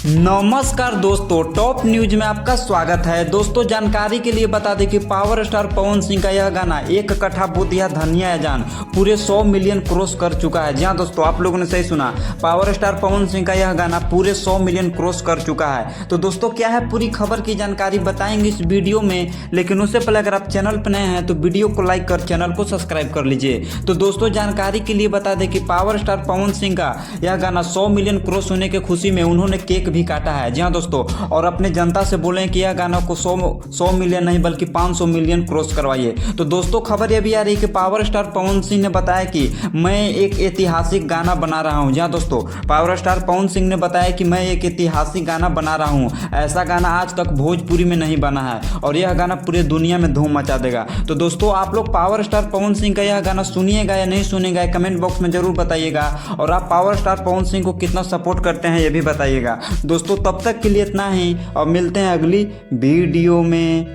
नमस्कार दोस्तों, top news में आपका स्वागत है। दोस्तों जानकारी के लिए बता दें कि पावर स्टार पवन सिंह का यह गाना एक कट्ठा बोतिया धनिया है जान पूरे 100 मिलियन क्रॉस कर चुका है। जी हाँ दोस्तों, आप लोगों ने सही सुना, पावर स्टार पवन सिंह का यह गाना पूरे 100 मिलियन क्रॉस कर चुका है। तो दोस्तों क्या है पूरी खबर की जानकारी बताएंगे इस वीडियो में, लेकिन उससे पहले अगर आप चैनल पर नए हैं तो वीडियो को लाइक कर चैनल को सब्सक्राइब कर लीजिए। तो दोस्तों जानकारी के लिए बता दें कि पावर स्टार पवन सिंह का यह गाना 100 मिलियन क्रॉस होने की खुशी में उन्होंने केक भी काटा है। जी हाँ दोस्तों, और अपने जनता से बोले कि यह गाना को 100 मिलियन नहीं बल्कि 500 मिलियन क्रॉस करवाइए। तो दोस्तों खबर यह भी आ रही है कि पावर स्टार पवन सिंह ने बताया कि मैं एक ऐतिहासिक गाना बना रहा हूं। जी हाँ दोस्तों, पावर स्टार पवन सिंह ने बताया कि मैं एक ऐतिहासिक गाना बना रहा हूं, ऐसा गाना आज तक भोजपुरी में नहीं बना है और यह गाना पूरे दुनिया में धूम मचा देगा। तो दोस्तों आप लोग पावर स्टार पवन सिंह का यह गाना सुनिएगा या नहीं सुनिएगा, कमेंट बॉक्स में जरूर बताइएगा। और आप पावर स्टार पवन सिंह को कितना सपोर्ट करते हैं ये भी बताइएगा। दोस्तों तब तक के लिए इतना ही और मिलते हैं अगली वीडियो में।